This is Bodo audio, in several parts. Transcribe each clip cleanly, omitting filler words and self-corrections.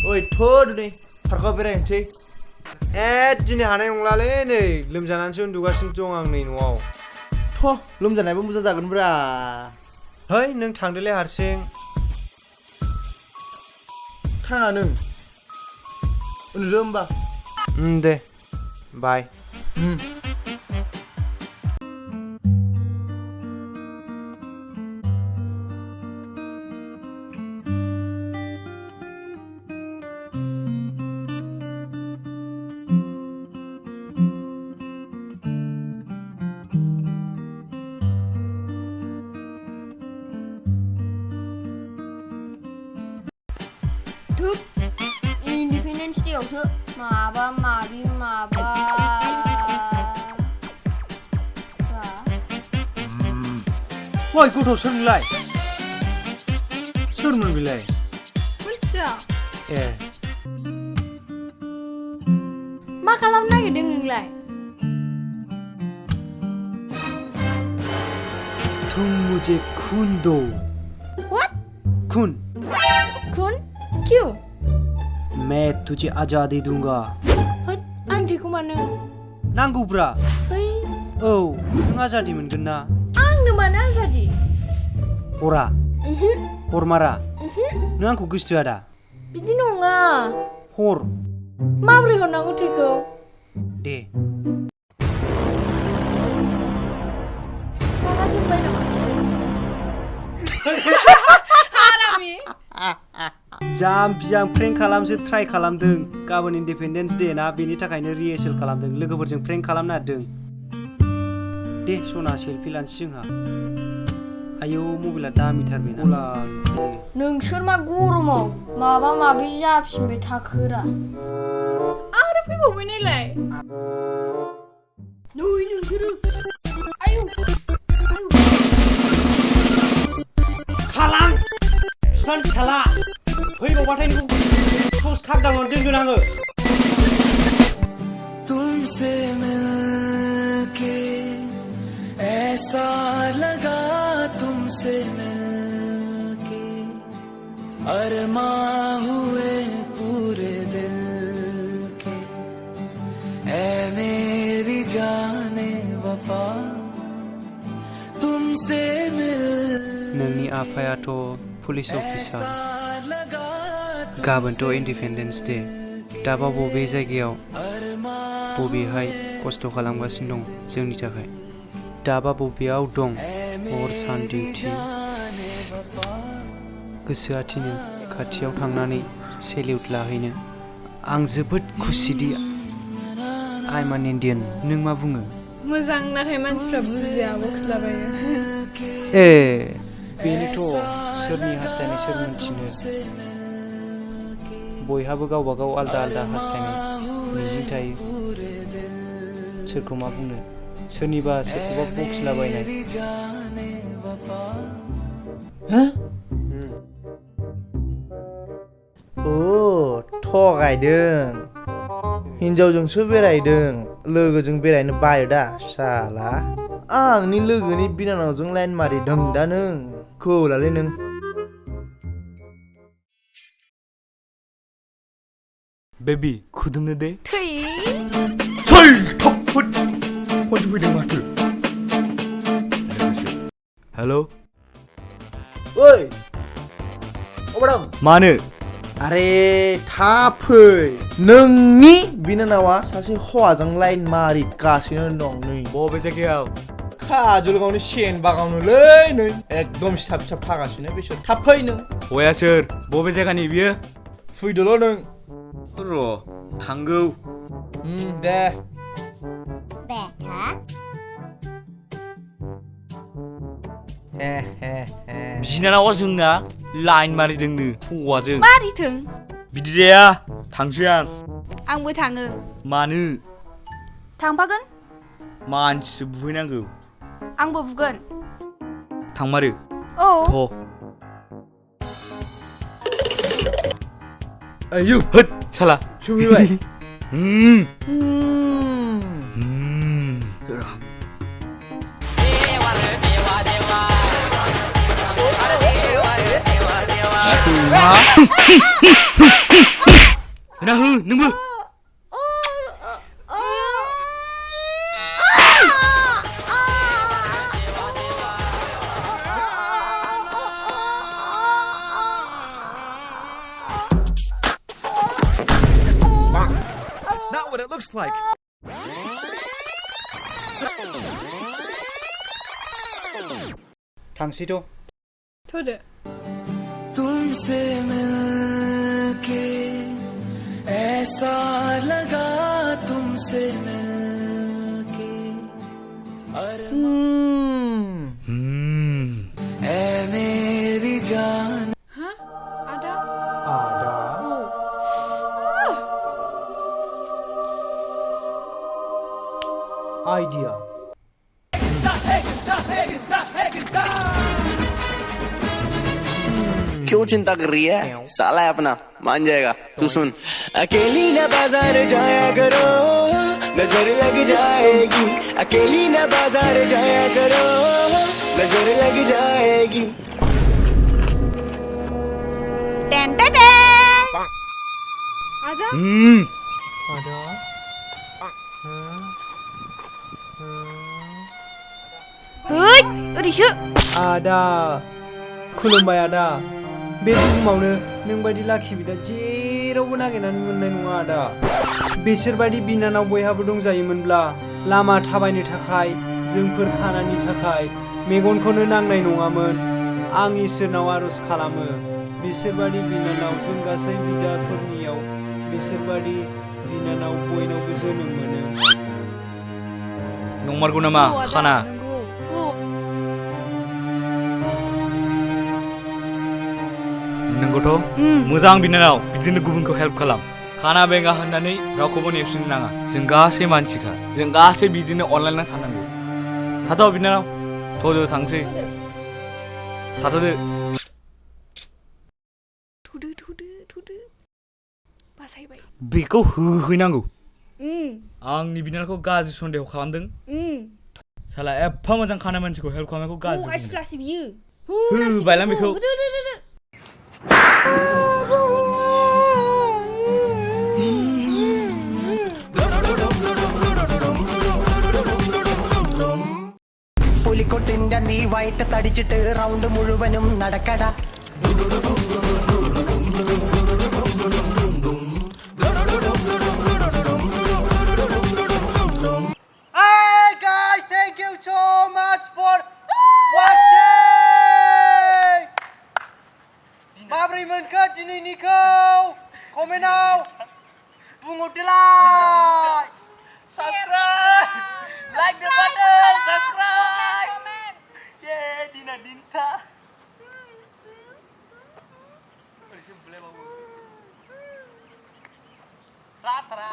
ओइ थोद नै पार्कआव बेरायनोसै दिनै हानाय नंलालै नै लोमजानानैसो उन्दुगासिनो दं आं नै न'आव थ' लोमजानायबो मोजां जागोनब्रा है नों थांदोलै हारसिं थाङा नों उन्दुदो होमबा दे बाय Independence Day आवसो माबा माबि माबा Woi गथ' सोरलाय सोरमोन बिलाय मिथिया ए मा खालामनो नागिरदों नोंलाय तुम मुझे खून दो What खून खून क्यों मैं तुझे आजादी दूंगा आं थेखौ मानो नांगौब्रा है औ नों आजादी मोनगोन ना आंनो मानो आजादी हरा हरमारा नों आंखौ गोसोथोआ दा बिदि नङा हर माबोरै हरनांगौ थेखौ दे रागा जोंबाय नामा हारामि जाम्पियां प्रेंक खालामसो ट्राइ खालामदों गाबोन इन्डिपेन्डेन्स डे ना बेनि थाखायनो रिहेर्सेल खालामदों लोगोफोरजों प्रेंक खालामनो नागिरदों दे सना सेलफि लानोसै जोंहा आयौ मबाइला दामिथारबाय ना नोंसोर मा गरमाव माबा माबि जाफिनबाय थाखोरा आरो फैबावबाय नायलाय नै नोंसोरो आयौ खालाम बिफान फिसाला फैबावबाथाय नोंखौ सस खागदावनानै दोनगोन आङो तुमसे मिलके ऐसा लगा तुमसे मिलके अरमां हुए पूरे दिल के ऐ मेरी जाने वफा तुमसे मिल नोंनि आफायाथ' पुलिस अफिसार गाबोनथ' इन्डिपेन्डेन्स डे दाबा बबे जायगायाव बबेहाय खस्थ' खालामगासिनो दं जोंनि थाखाय दाबा बबेयाव दं हर सान डिउटि गोसोआ थिनो खाथियाव थांनानै सेलिउट लाहैनो आं जोबोद खुसिदि आइ एम एन इन्डियान नों मा बुङो मोजां नाथाय मानसिफ्रा बुजिया बक्सलाबायो ए बेनोथ' सोरनि हास्थायनाय सोर मोनथिनो बयहाबो गावबा गाव आलदा आलदा हास्थायनाय मिजिं थायो सोरखौ मा बुंनो सोरनिबा सोरखौबा बखिलाबायनाय ओ थगायदों हिनजावजोंसो बेरायदों लोगोजों बेरायनो बायो दा साला आंनि लोगोनि बिनानावजों लाइन मारिदों दा नों खोलालै नों बेबी खुदुमनो दे थै सै थफुट खनसे फैदों माथो हेल' ओइ अबाव दं मानो आरे थाब फै नोंनि बिनानावा सासे हौवाजों लाइन मारिगासिनो दं नै बबे जायगायाव काजलगावनि सेन बागावनोलै नै एकदम सिथाब सिथाब थागासिनो बिसोर थाब फै नों हौवाया सोर बबे जायगानि बियो फैदोल' नों र' थांगौ दे बिनानावा जोंना लाइन मारिदोंनो हौवाजों मारिथों बिदि जाया थांसै आंबो थाङो मानो थांफागोन मानसिसो बुहैनांगौ आंबो बुगोन थांमारो औ थ' आयौ होद साला सफैबाय होना हो नोंबो That's not what it looks like. थांसैथ' थ'दो तुमसे मिलके ऐसा लगा तुमसे मिलके ऐ मेरी जान Hah? Ada? ada Oh. idea क्यों चिंता कर रही है साला है अपना मान जाएगा तू सुन अकेली न बाजार जाया करो नजर लग जाएगी अकेली न बाजार जाया करो नजर लग जाएगी Ada? ada Hei, Rishu. ada खुलुमबाय आदा बे बुहुमावनो नों बायदि लाखि बिदा जेरावबो नागिरनानै मोननाय नङा आदा बिसोर बायदि बिनानाव बयहाबो दंजायोमोनब्ला लामा थाबायनो थाखाय जोंफोर खानानि थाखाय मेगनखौनो नांनाय नङामोन आं इसोरनाव आरज खालामो बिसोर बायदि बिनानाव जों गासै बिदाफोरनियाव बिसोर बायदि बिनानाव बयनावबो जोनोम मोनो नंमारगौ नामा Oh, ada. खाना Nunggu. Oh. नोंगौथ' मोजां बिनानाव बिदिनो गुबुनखौ हेल्प खालाम खाना बेंगा होननानै रावखौबो नेवसिनो नाङा जों गासै मानसिखा जों गासै बिदिनो अनलायना थानांगौ थाथ' बिनानाव थ'दो थांसै थाथ'दो थुदो बासायबाय बेखौ होहैनांगौ आंनि बिनानावखौ गाज्रि सन्देह खालामदों साला एफा मोजां खाना मानसिखौ हेल्प खालामनायखौ गाज्रि बुंदों। आइसफ्लासि बियो होबायलां बेखौ होदो പുലിക്കൊട്ടിന്റെ നീ വയറ്റ് തടിച്ചിട്ട് റൗണ്ട് മുഴുവനും നടക്കട Hey guys, thank you so much for watching. Mabri monkah dininiku komenau bungudelai. Subscribe, like the button, subscribe. Yeah, Dina Dinta. Ratra.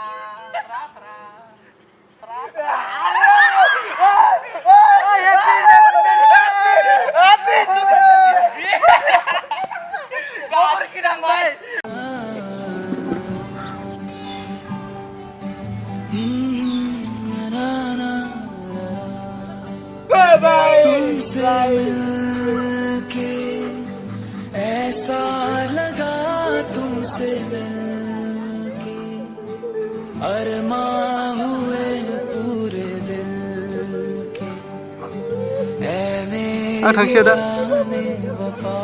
तुमसे मिलके ऐसा लगा तुमसे मिलके अरमां हुए पूरे दिल के ऐ मेरी जाने वफा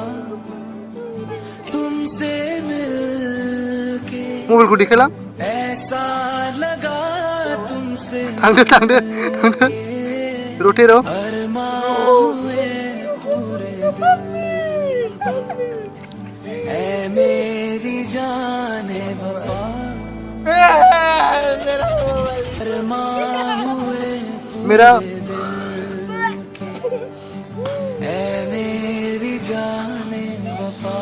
तुमसे मिलके मबाइलखौ देखायलां ऐसा लगा तुमसे थांदो रटेरो अरमां हुए पूरे दिल ऐ मेरी जाने वफा अरमां हुए मेरा दिल के ऐ मेरी जाने वफा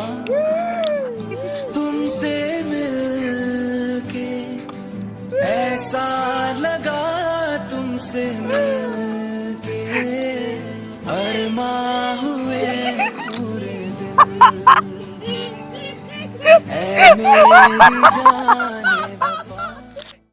तुमसे मिलके ऐसा लगा तुमसे मिलके अरमां हुए पूरे दिल ऐ मेरी जान